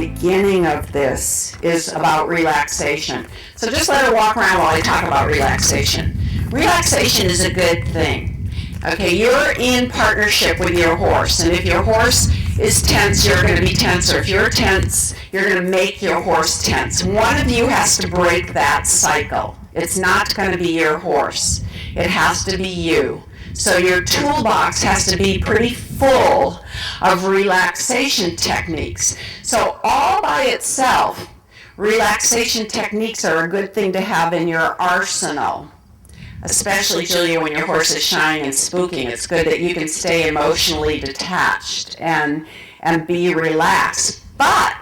beginning of this is about relaxation. So just let her walk around while I talk about relaxation. Relaxation is a good thing. Okay, you're in partnership with your horse, and if your horse is tense, you're going to be tense, or if you're tense, you're going to make your horse tense. One of you has to break that cycle. It's not going to be your horse. It has to be you. So your toolbox has to be pretty full of relaxation techniques. So all by itself, relaxation techniques are a good thing to have in your arsenal. Especially, Julia, when your horse is shying and spooking, it's good that you can stay emotionally detached and be relaxed. But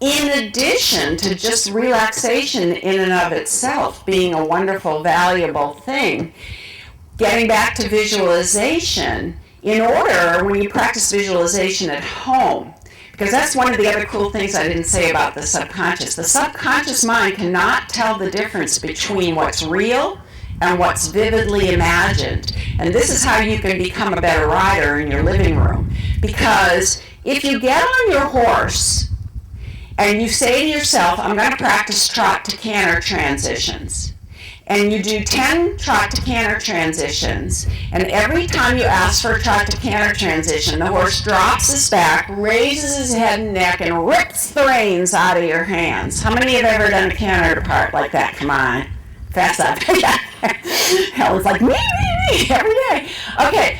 in addition to just relaxation in and of itself being a wonderful, valuable thing, getting back to visualization, in order, when you practice visualization at home, because that's one of the other cool things I didn't say about the subconscious. The subconscious mind cannot tell the difference between what's real and what's vividly imagined. And this is how you can become a better rider in your living room. Because if you get on your horse and you say to yourself, I'm going to practice trot to canter transitions, and you do 10 trot to canter transitions, and every time you ask for a trot to canter transition, the horse drops his back, raises his head and neck, and rips the reins out of your hands. How many have ever done a canter part like that? Come on. Fast up. Hell, it's like me, every day. Okay,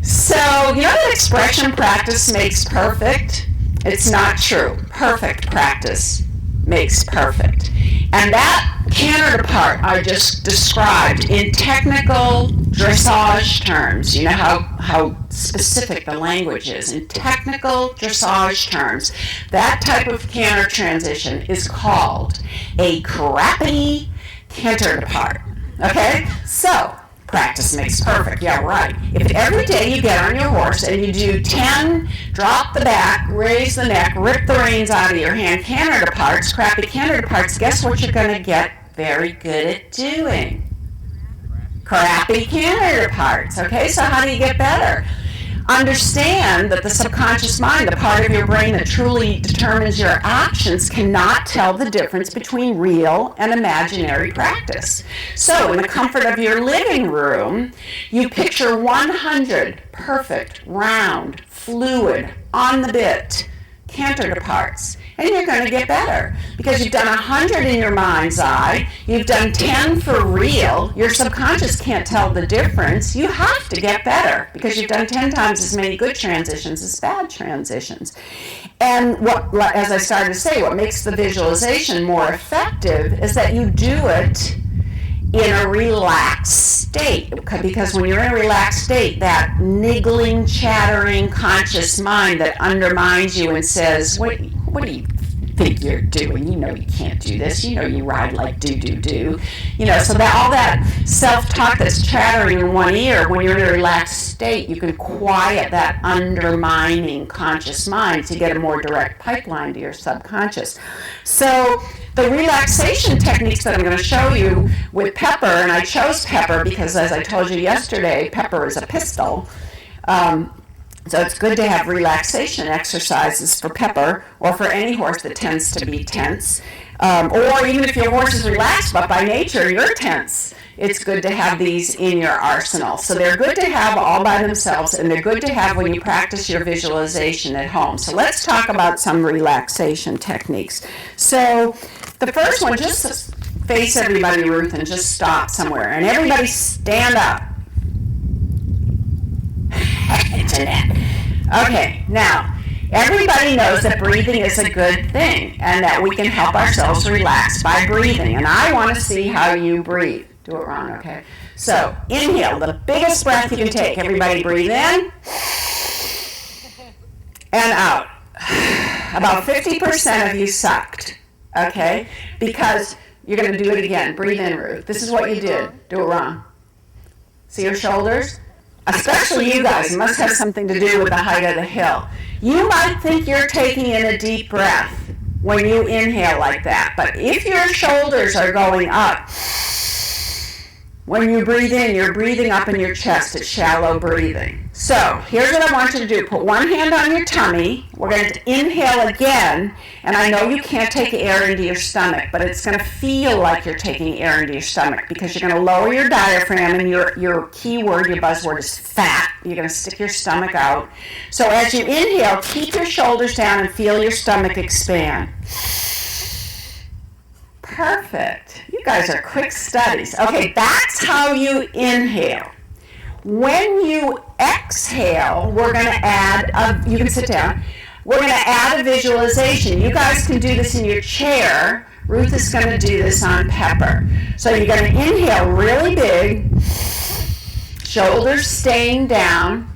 so you know that expression, practice makes perfect? It's not true. Perfect practice makes perfect. And that canter part I just described in technical dressage terms. You know how specific the language is. In technical dressage terms, that type of canter transition is called a crappy canter part. Okay? So, practice makes perfect. Yeah, right. If every day you get on your horse and you do 10, drop the back, raise the neck, rip the reins out of your hand, canter parts, crappy canter parts, guess what you're going to get very good at doing? Crappy canter parts. Okay, so how do you get better? Understand that the subconscious mind, the part of your brain that truly determines your actions, cannot tell the difference between real and imaginary practice. So in the comfort of your living room, you picture 100 perfect, round, fluid, on the bit, canter parts. And you're going to get better because you've done 100 in your mind's eye, you've done 10 for real, your subconscious can't tell the difference. You have to get better because you've done 10 times as many good transitions as bad transitions. And what, as I started to say, what makes the visualization more effective is that you do it in a relaxed state, because when you're in a relaxed state, that niggling, chattering, conscious mind that undermines you and says, what do you think you're doing? You know you can't do this. You know you ride like do. You know, so that all that self-talk that's chattering in one ear, when you're in a relaxed state, you can quiet that undermining conscious mind to get a more direct pipeline to your subconscious. So the relaxation techniques that I'm going to show you with Pepper, and I chose Pepper because, as I told you yesterday, Pepper is a pistol. So it's good to have relaxation exercises for Pepper or for any horse that tends to be tense. Or even if your horse is relaxed, but by nature you're tense, it's good to have these in your arsenal. So they're good to have all by themselves, and they're good to have when you practice your visualization at home. So let's talk about some relaxation techniques. So the first one, just face everybody, Ruth, and just stop somewhere. And everybody stand up. Okay, now, everybody knows that breathing is a good thing and that we can help ourselves relax by breathing. And I want to see how you breathe. Do it wrong, okay? So, inhale, the biggest breath you can take. Everybody breathe in and out. About 50% of you sucked, okay? Because you're going to do it again. Breathe in, Ruth. This is what you did. Do it wrong. See your shoulders? Especially you guys, it must have something to do with the height of the hill. You might think you're taking in a deep breath when you inhale like that, but if your shoulders are going up, When you breathe in, you're breathing up in your chest. It's shallow breathing. So here's what I want you to do. Put one hand on your tummy. We're going to inhale again. And I know you can't take air into your stomach, but it's going to feel like you're taking air into your stomach because you're going to lower your diaphragm, and your key word, your buzzword is fat. You're going to stick your stomach out. So as you inhale, keep your shoulders down and feel your stomach expand. Perfect. You guys are quick studies. Okay, that's how you inhale. When you exhale, we're going to add, you can sit down, we're going to add a visualization. You guys can do this in your chair. Ruth is going to do this on Pepper. So you're going to inhale really big, shoulders staying down,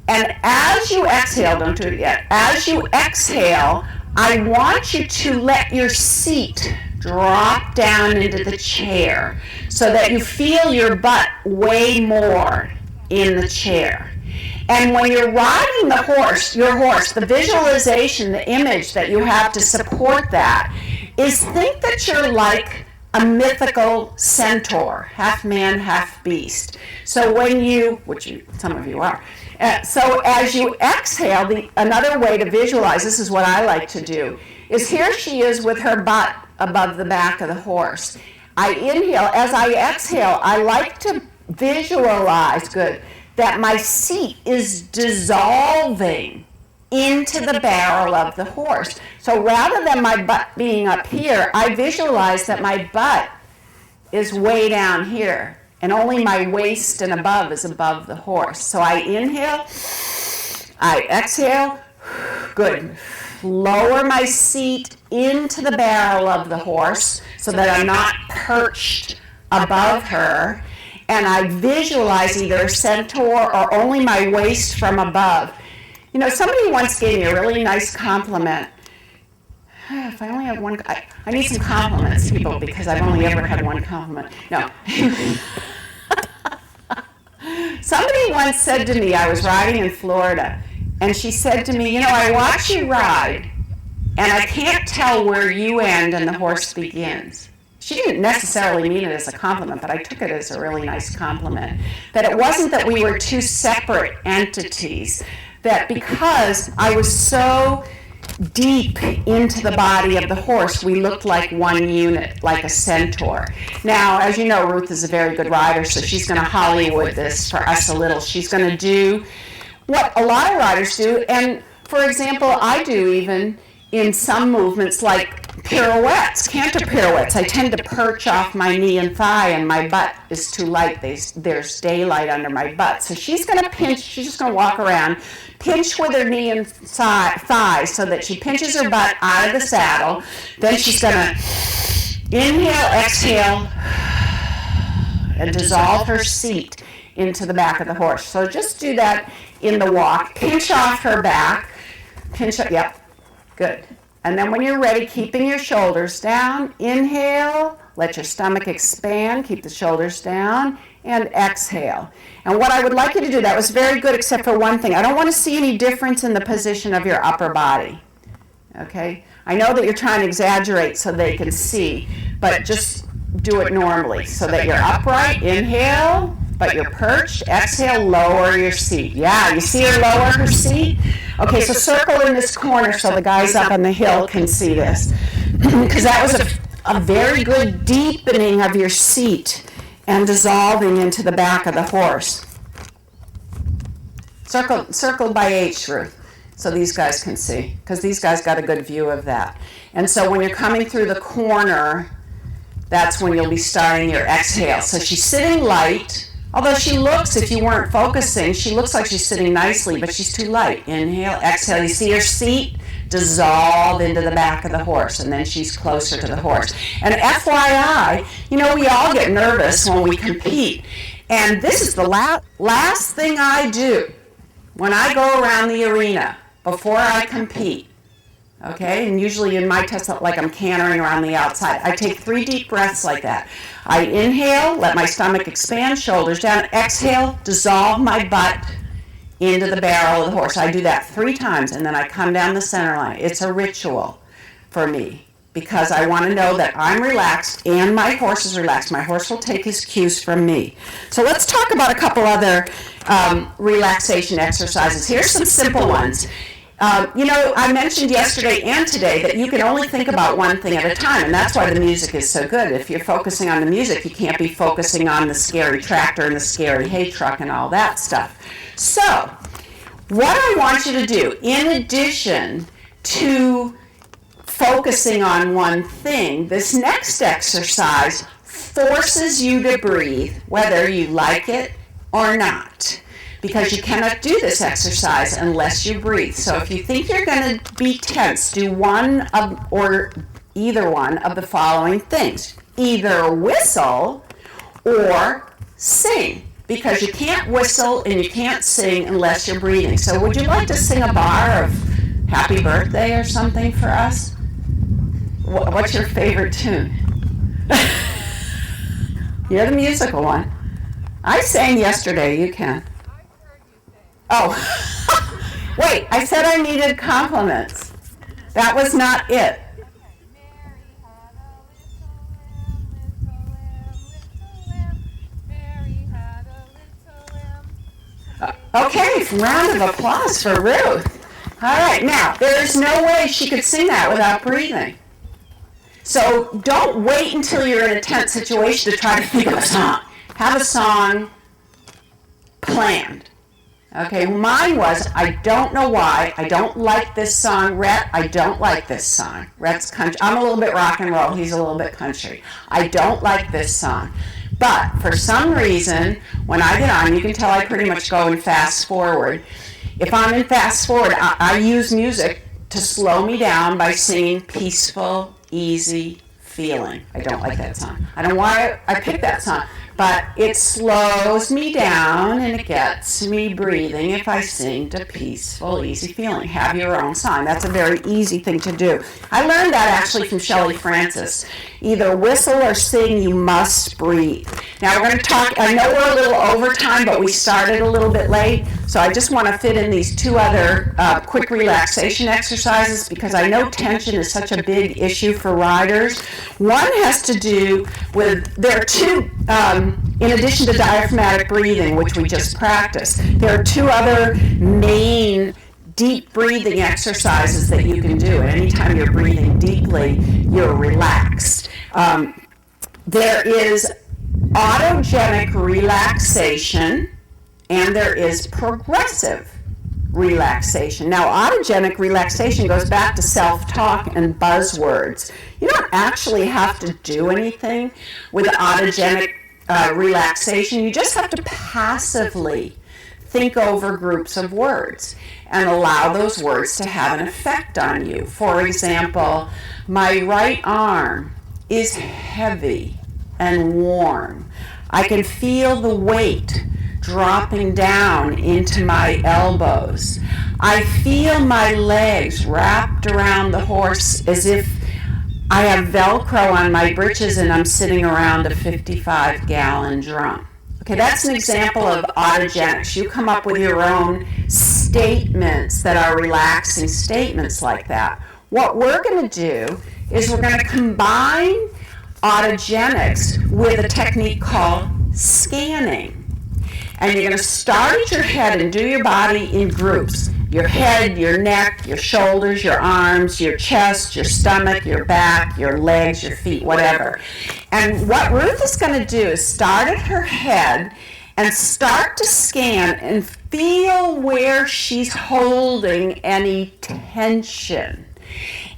and as you exhale, don't do it yet, as you exhale, I want you to let your seat drop down into the chair so that you feel your butt way more in the chair. And when you're riding the horse, your horse, the visualization, the image that you have to support that is think that you're like a mythical centaur, half man, half beast. So when you, some of you are, so as you exhale, another way to visualize, this is what I like to do, is here she is with her butt above the back of the horse. I inhale. As I exhale, I like to visualize, that my seat is dissolving into the barrel of the horse. So rather than my butt being up here, I visualize that my butt is way down here, and only my waist and above is above the horse. So I inhale, I exhale, good. Lower my seat into the barrel of the horse so that I'm not perched above her, and I visualize either a centaur or only my waist from above. You know, somebody once gave me a really nice compliment. If I only have one, I need some compliments, people, because I've only ever had one compliment. No. Somebody once said to me, I was riding in Florida, and she said to me, you know, I watch you ride, and I can't tell where you end and the horse begins. She didn't necessarily mean it as a compliment, but I took it as a really nice compliment. That it wasn't that we were two separate entities, that because I was so deep into the body of the horse, we looked like one unit, like a centaur. Now, as you know, Ruth is a very good rider, so she's going to Hollywood this for us a little. She's going to do what a lot of riders do, and for example, I do even in some movements like pirouettes, canter pirouettes. I tend to perch off my knee and thigh, and my butt is too light. There's daylight under my butt. So she's going to pinch, she's just going to walk around, pinch with her knee and thigh so that she pinches her butt out of the saddle. Then she's going to inhale, exhale, and dissolve her seat into the back of the horse. So just do that in the walk. Pinch off her back. Pinch up, yep, good. And then when you're ready, keeping your shoulders down, inhale, let your stomach expand, keep the shoulders down, and exhale. And what I would like you to do, that was very good except for one thing. I don't want to see any difference in the position of your upper body. Okay? I know that you're trying to exaggerate so they can see, but just do it normally so that you're upright, inhale, but you're perched, exhale, lower your seat. Yeah, you see her lower her seat? Okay, so circle in this corner so the guys up on the hill can see this. Because that was a very good deepening of your seat and dissolving into the back of the horse. Circle by H, Ruth, so these guys can see, because these guys got a good view of that. And so when you're coming through the corner, that's when you'll be starting your exhale. So she's sitting light. Although she looks, if you weren't focusing, she looks like she's sitting nicely, but she's too light. Inhale, exhale. You see her seat dissolve into the back of the horse, and then she's closer to the horse. And FYI, you know, we all get nervous when we compete. And this is the last thing I do when I go around the arena before I compete. Okay, and usually in my test, like I'm cantering around the outside. I take 3 deep breaths like that. I inhale, let my stomach expand, shoulders down. Exhale, dissolve my butt into the barrel of the horse. I do that 3 times, and then I come down the center line. It's a ritual for me. because I want to know that I'm relaxed and my horse is relaxed. My horse will take his cues from me. So let's talk about a couple other relaxation exercises. Here's some simple ones. I mentioned yesterday and today that you can only think about one thing at a time, and that's why the music is so good. If you're focusing on the music, you can't be focusing on the scary tractor and the scary hay truck and all that stuff. So, what I want you to do, in addition to focusing on one thing, this next exercise forces you to breathe, whether you like it or not. Because you cannot do this exercise unless you breathe. So if you think you're going to be tense, do one of, or either one of the following things. Either whistle or sing, because you can't whistle and you can't sing unless you're breathing. So would you like to sing a bar of Happy Birthday or something for us? What's your favorite tune? You're the musical one. I sang yesterday, you can. Oh, wait, I said I needed compliments. That was not it. Okay, round of applause for Ruth. All right, now, there's no way she could sing that without breathing. So don't wait until you're in a tense situation to try to think of a song. Have a song planned. Okay, mine was, I don't know why, I don't like this song. Rhett, I don't like this song. Rhett's country. I'm a little bit rock and roll, he's a little bit country. I don't like this song. But for some reason, when I get on, you can tell I pretty much go in fast forward. If I'm in fast forward, I use music to slow me down by singing Peaceful, Easy Feeling. I don't like that song. I don't know why I picked that song. But it slows me down and it gets me breathing if I sing to Peaceful, Easy Feeling. Have your own song. That's a very easy thing to do. I learned that actually from Shelley Francis. Either whistle or sing, you must breathe. Now we're going to talk, I know we're a little over time, but we started a little bit late, so I just want to fit in these two other quick relaxation exercises because I know tension is such a big issue for riders. One has to do with, there are two, in addition to diaphragmatic breathing, which we just practiced, there are two other main deep breathing exercises that you can do. And anytime you're breathing deeply, you're relaxed. There is autogenic relaxation, and there is progressive relaxation. Now, autogenic relaxation goes back to self-talk and buzzwords. You don't actually have to do anything with autogenic relaxation. You just have to passively think over groups of words and allow those words to have an effect on you. For example, my right arm is heavy and warm. I can feel the weight dropping down into my elbows. I feel my legs wrapped around the horse as if I have Velcro on my britches and I'm sitting around a 55-gallon drum. Okay, that's an example of autogenics. You come up with your own statements that are relaxing statements like that. What we're going to do is we're going to combine autogenics with a technique called scanning. And you're going to start at your head and do your body in groups. Your head, your neck, your shoulders, your arms, your chest, your stomach, your back, your legs, your feet, whatever. And what Ruth is going to do is start at her head and start to scan and feel where she's holding any tension.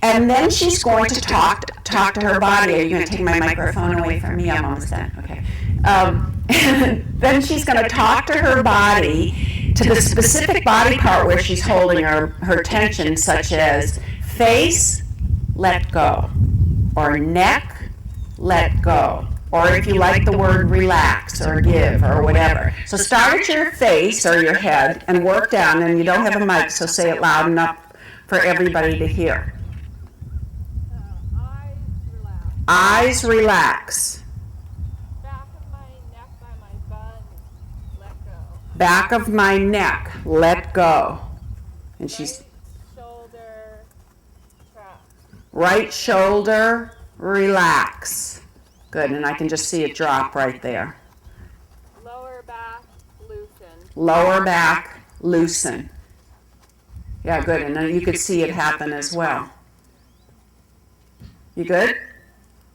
And then she's going to talk to her body. Are you going to take my microphone away from me? I'm almost done. Okay. Then she's going to talk to her body, to the specific body part where she's holding her tension, such as face, let go, or neck, let go, or if you like the word relax or give or whatever. So start at your face or your head and work down, and you don't have a mic, so say it loud enough for everybody to hear. Eyes relax. Back of my neck, let go. And she's shoulder, trap. Right shoulder, relax. Good, and I can just see it drop right there. Lower back, loosen. Lower back, loosen. Yeah, good, and then you could see it happen as well. You good?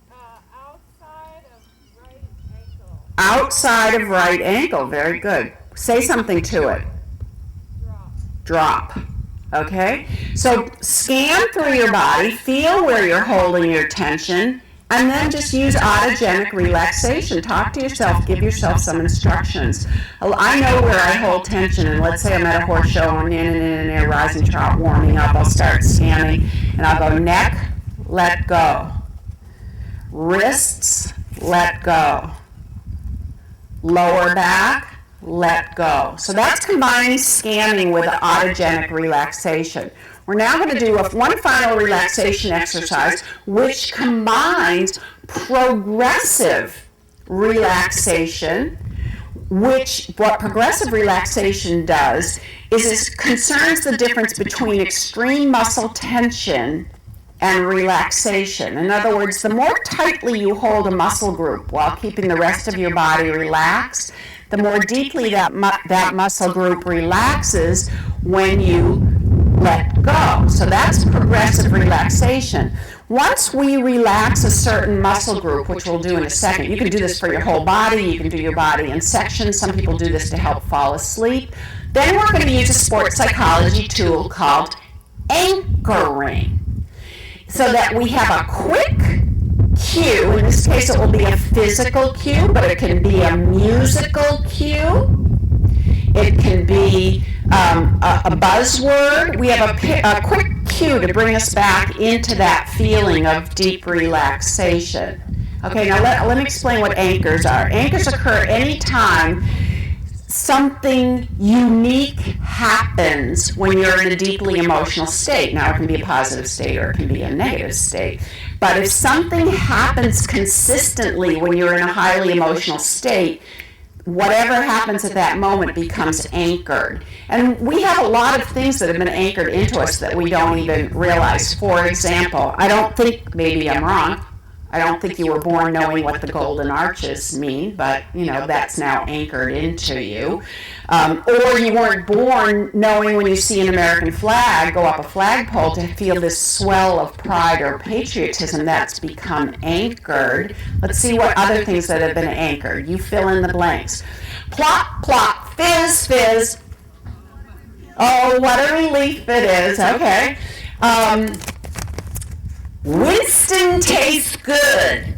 Outside of right ankle. Outside of right ankle, very good. Say something to it. Drop. Drop. Okay? So scan through your body, feel where you're holding your tension, and then just use autogenic relaxation. Talk to yourself, give yourself some instructions. I know where I hold tension, and let's say I'm at a horse show and in, rising trot, warming up, I'll start scanning, and I'll go neck, let go. Wrists, let go. Lower back, let go. So that's combining scanning with autogenic relaxation. We're now going to do one final relaxation exercise which combines progressive relaxation, what progressive relaxation does is it concerns the difference between extreme muscle tension and relaxation. In other words, the more tightly you hold a muscle group while keeping the rest of your body relaxed, the more deeply that muscle group relaxes when you let go. So that's progressive relaxation. Once we relax a certain muscle group, which we'll do in a second, you can do this for your whole body, you can do your body in sections, some people do this to help fall asleep. Then we're going to use a sports psychology tool called anchoring. So that we have a quick cue. In this case, it will be a physical cue, but it can be a musical cue. It can be a buzzword. We have a quick cue to bring us back into that feeling of deep relaxation. Okay, now let me explain what anchors are. Anchors occur anytime something unique happens when you're in a deeply emotional state. Now, it can be a positive state or it can be a negative state. But if something happens consistently when you're in a highly emotional state, whatever happens at that moment becomes anchored. And we have a lot of things that have been anchored into us that we don't even realize. For example, I don't think, maybe I'm wrong, I don't think you were born knowing what the golden arches mean, but, that's now anchored into you. Or you weren't born knowing when you see an American flag go up a flagpole to feel this swell of pride or patriotism. That's become anchored. Let's see what other things that have been anchored. You fill in the blanks. Plop, plop, fizz, fizz. Oh, what a relief it is. Okay. Winston tastes good.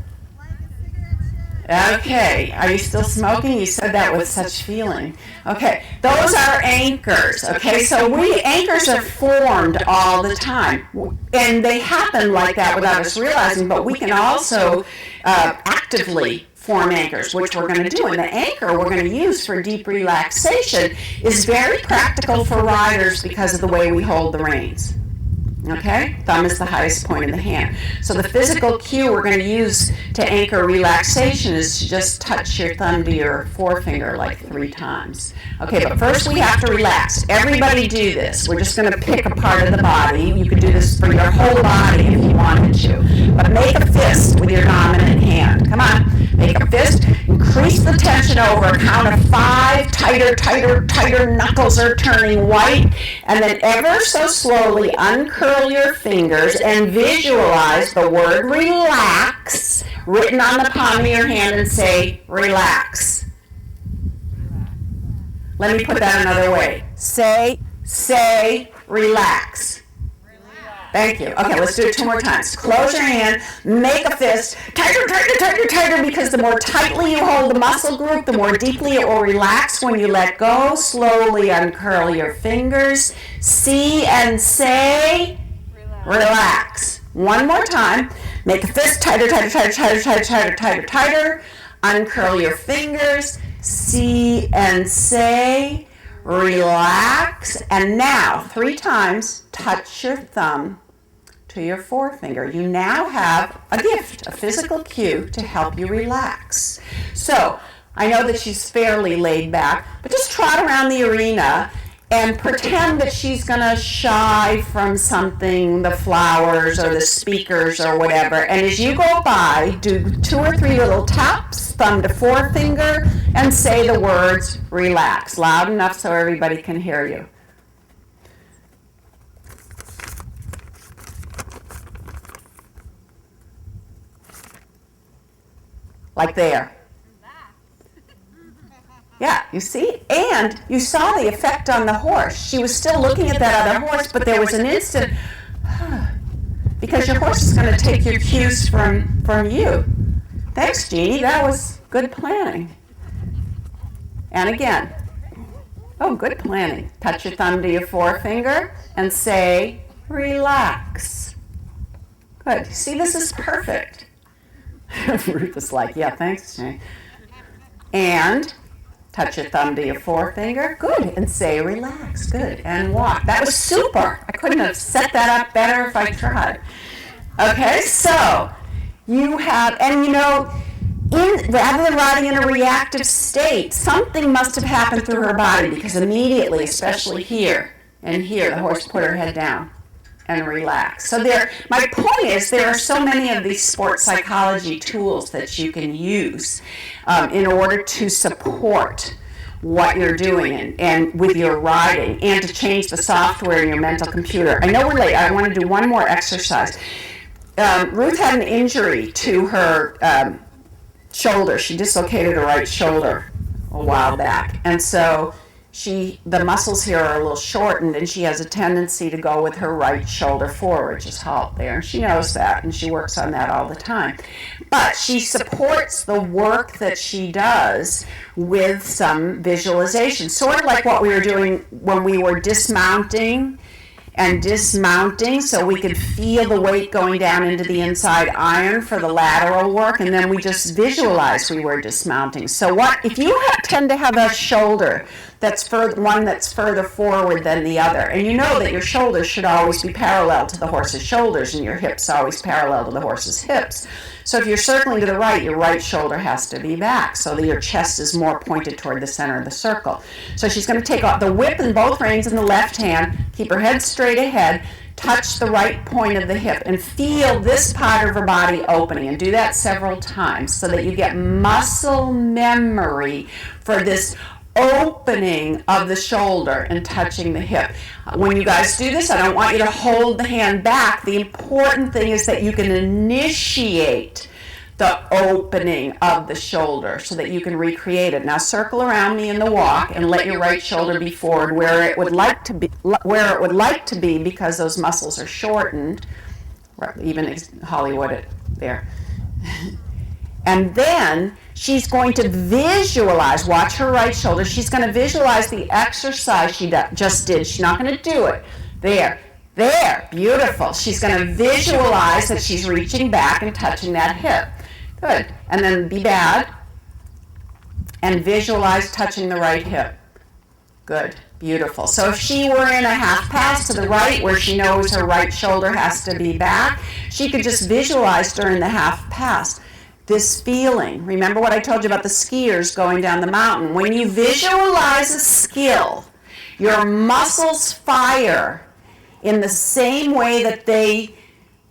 Okay, are you still smoking? You said that with such feeling. Okay, those are anchors. Okay, so anchors are formed all the time, and they happen like that without us realizing, but we can also actively form anchors, which we're going to do. And the anchor we're going to use for deep relaxation is very practical for riders because of the way we hold the reins. Okay? Thumb is the highest point in the hand. So the physical cue we're going to use to anchor relaxation is to just touch your thumb to your forefinger like 3 times. Okay, but first we have to relax. Everybody do this. We're just going to pick a part of the body. You could do this for your whole body if you wanted to. But make a fist with your dominant hand. Come on. Make a fist. Increase the tension over a count of 5. Tighter, tighter, tighter. Knuckles are turning white. And then ever so slowly uncurl your fingers and visualize the word relax written on the palm of your hand and say relax. Let me put that another way. Say relax. Thank you. Okay, let's do it 2 more times. Close your hand, make a fist, tighter, tighter, tighter, tighter, because the more tightly you hold the muscle group, the more deeply it will relax when you let go. Slowly uncurl your fingers. See and say relax. 1 more time. Make a fist, tighter, tighter, tighter, tighter, tighter, tighter, tighter, tighter. Uncurl your fingers. See and say relax. And now, 3 times, touch your thumb to your forefinger. You now have a gift, a physical cue to help you relax. So, I know that she's fairly laid back, but just trot around the arena and pretend that she's going to shy from something, the flowers or the speakers or whatever. And as you go by, do 2 or 3 little taps, thumb to forefinger, and say the words relax, loud enough so everybody can hear you. Like there. Yeah, you see? And you saw the effect on the horse. She was still looking at that other horse, but there was an instant, because your horse is going to take your cues from you. Thanks, Jeannie. That was good planning. And again. Oh, good planning. Touch your thumb to your forefinger and say, relax. Good. See, this is perfect. Ruth is like, yeah, thanks, Jeannie. And touch your thumb to your forefinger. Good. And say relax. Good. And walk. That was super. I couldn't have set that up better if I tried. Okay, so you have, and you know, rather than riding in a reactive state, something must have happened through her body, because immediately, especially here and here, the horse put her head down and relaxed. So my point is, there are so many of these sports psychology tools that you can use in order to support what you're doing and with your riding, and to change the software in your mental computer. I know we're late. I want to do one more exercise. Ruth had an injury to her shoulder. She dislocated her right shoulder a while back, and so the muscles here are a little shortened, and she has a tendency to go with her right shoulder forward, just halt there, and she knows that, and she works on that all the time. But she supports the work that she does with some visualization, sort of like what we were doing when we were dismounting, so we could feel the weight going down into the inside iron for the lateral work, and then we just visualized we were dismounting. So if you tend to have a shoulder that's one that's further forward than the other, and you know that your shoulders should always be parallel to the horse's shoulders, and your hips always parallel to the horse's hips. So if you're circling to the right, your right shoulder has to be back so that your chest is more pointed toward the center of the circle. So she's going to take off the whip in both reins in the left hand, keep her head straight ahead, touch the right point of the hip, and feel this part of her body opening, and do that several times so that you get muscle memory for this opening of the shoulder and touching the hip. When you guys do this, I don't want you to hold the hand back. The important thing is that you can initiate the opening of the shoulder so that you can recreate it. Now circle around me in the walk and let your right shoulder be forward where it would like to be, because those muscles are shortened. Even Hollywood there. And then she's going to visualize, watch her right shoulder, she's going to visualize the exercise she just did. She's not going to do it. There, beautiful. She's going to visualize that she's reaching back and touching that hip. Good. And then be bad and visualize touching the right hip. Good. Beautiful. So if she were in a half pass to the right where she knows her right shoulder has to be back, she could just visualize during the half pass this feeling. Remember what I told you about the skiers going down the mountain? When you visualize a skill, your muscles fire in the same way that they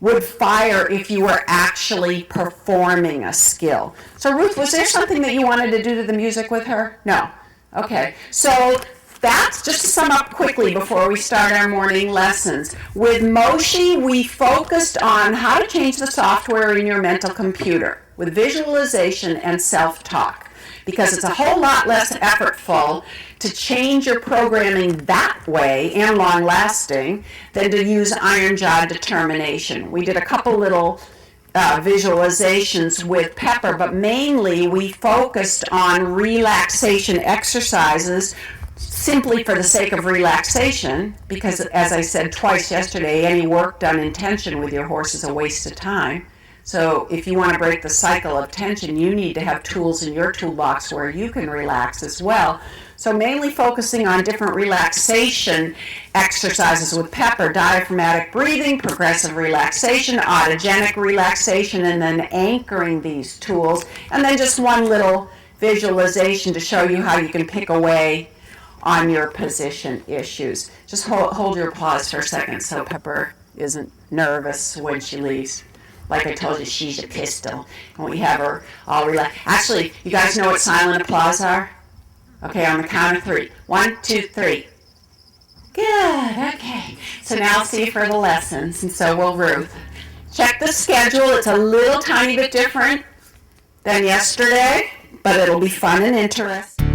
would fire if you were actually performing a skill. So Ruth, was there something that you wanted to do to the music with her? No. Okay. So that's just to sum up quickly before we start our morning lessons. With Moshi, we focused on how to change the software in your mental computer with visualization and self-talk, because it's a whole lot less effortful to change your programming that way and long-lasting than to use iron-jawed determination. We did a couple little visualizations with Pepper, but mainly we focused on relaxation exercises simply for the sake of relaxation, because as I said twice yesterday, any work done in tension with your horse is a waste of time. So if you want to break the cycle of tension, you need to have tools in your toolbox where you can relax as well. So mainly focusing on different relaxation exercises with Pepper: diaphragmatic breathing, progressive relaxation, autogenic relaxation, and then anchoring these tools. And then just one little visualization to show you how you can pick away on your position issues. Just hold your applause for a second so Pepper isn't nervous when she leaves. Like I told you, she's a pistol. And we have her all relaxed. Actually, you guys know what silent applause are? Okay, on the count of 3. 1, 2, 3. Good, okay. So now see for the lessons, and so will Ruth. Check the schedule. It's a little tiny bit different than yesterday, but it'll be fun and interesting.